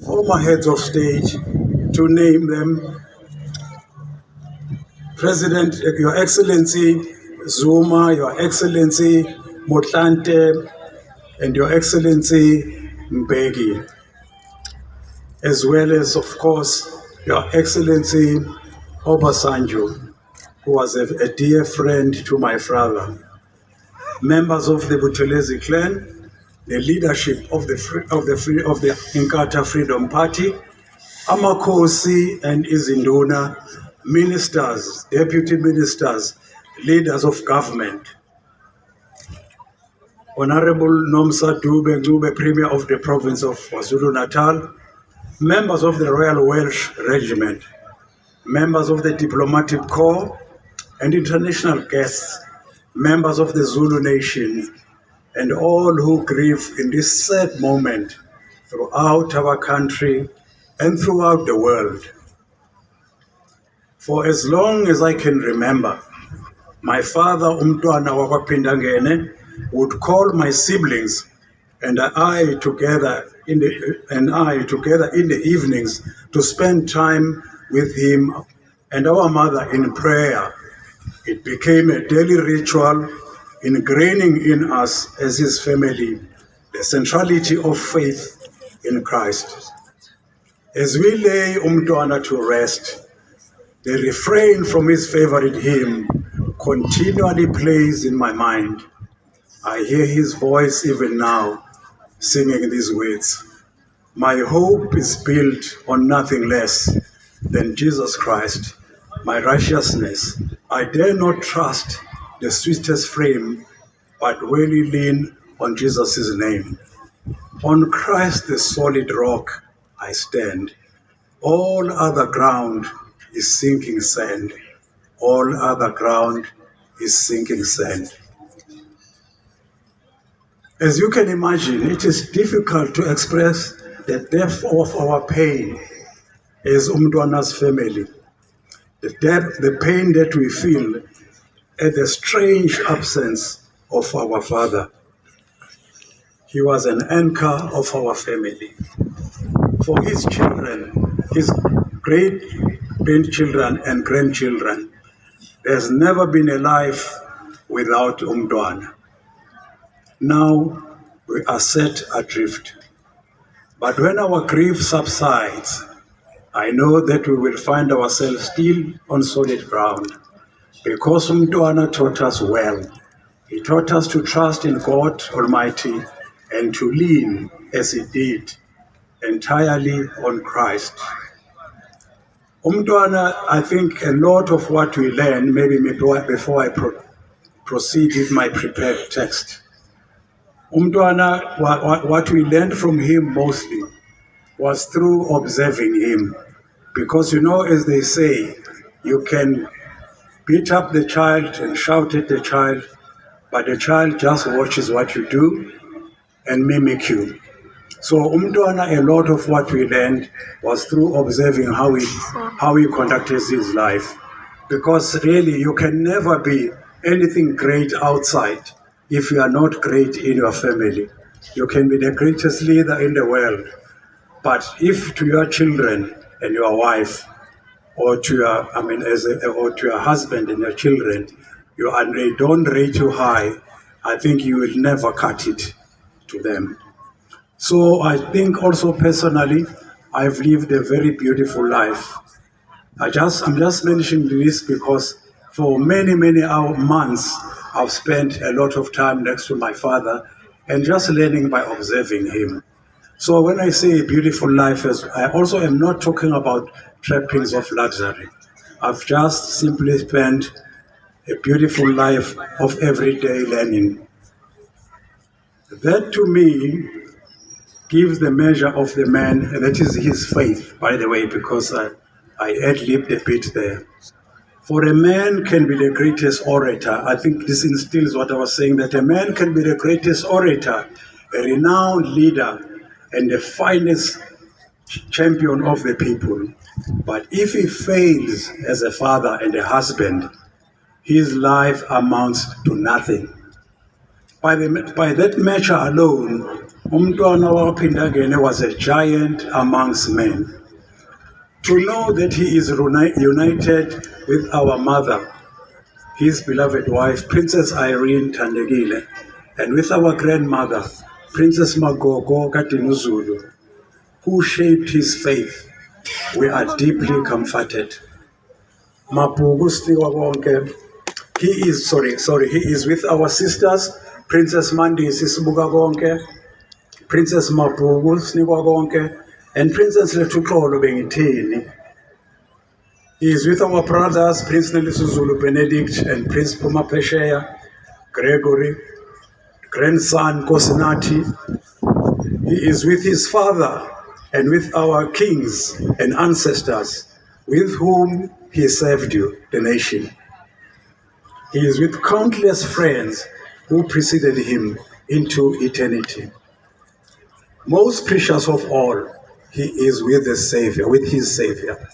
former heads of state, to name them: President, Your Excellency Zuma, Your Excellency Motlanthe, and Your Excellency Mbeki, as well as, of course, Your Excellency Obasanjo, who was a dear friend to my father, members of the Buthelezi clan, the leadership of the Inkatha Freedom Party, amakhosi and izinduna, ministers, deputy ministers, leaders of government, Honorable Nomsa Dube, Premier of the province of KwaZulu-Natal, members of the Royal Welsh Regiment, members of the Diplomatic Corps, and international guests, members of the Zulu Nation, and all who grieve in this sad moment throughout our country and throughout the world. For as long as I can remember, my father, woMntwana, wakwaPhindangene, would call my siblings and I together in the evenings to spend time with him and our mother in prayer. It became a daily ritual, ingraining in us as his family the centrality of faith in Christ. As we lay woMntwana to rest, the refrain from his favorite hymn continually plays in my mind. I hear his voice even now, singing these words: "My hope is built on nothing less than Jesus Christ, my righteousness. I dare not trust the sweetest frame, but really lean on Jesus' name. On Christ, the solid rock, I stand. All other ground is sinking sand. All other ground is sinking sand." As you can imagine, it is difficult to express the depth of our pain as woMntwana's family, the pain that we feel at the strange absence of our father. He was an anchor of our family. For his children, his great-grandchildren and grandchildren, there's never been a life without woMntwana. Now we are set adrift. But when our grief subsides, I know that we will find ourselves still on solid ground, because woMntwana taught us well. He taught us to trust in God Almighty and to lean, as he did, entirely on Christ. woMntwana, I think a lot of what we learn, maybe before I proceed with my prepared text, woMntwana, what we learned from him mostly was through observing him. Because as they say, you can beat up the child and shout at the child, but the child just watches what you do and mimic you. So woMntwana, a lot of what we learned was through observing how he conducted his life. Because really, you can never be anything great outside if you are not great in your family. You can be the greatest leader in the world, but if to your children and your wife, or to your husband and your children, they don't rate you high, I think you will never cut it to them. So I think also personally, I've lived a very beautiful life. I'm just mentioning this because for many months, I've spent a lot of time next to my father and just learning by observing him. So when I say a beautiful life, I also am not talking about trappings of luxury. I've just simply spent a beautiful life of everyday learning. That to me gives the measure of the man, and that is his faith, by the way, because I ad-libbed a bit there. For a man can be the greatest orator. I think this instills what I was saying, that a man can be the greatest orator, a renowned leader, and the finest champion of the people. But if he fails as a father and a husband, his life amounts to nothing. By that measure alone, woMntwana wakwaPhindangene was a giant amongst men. To know that he is united with our mother, his beloved wife, Princess Irene Thandekile, and with our grandmother, Princess Magogo kaDinuzulu, who shaped his faith, we are deeply comforted. Mabhuku Sinikwa Konke, he is with our sisters, Princess Mandisi Sibuka Konke, Princess Mabhuku Sinikwa Konke, and Princess Letuxolo Bengithini. He is with our brothers, Prince Nelisuzulu Benedict and Prince Pumapesheya, Gregory, grandson Kosinati. He is with his father and with our kings and ancestors, with whom he served the nation. He is with countless friends who preceded him into eternity. Most precious of all, he is with the Savior, with his Savior.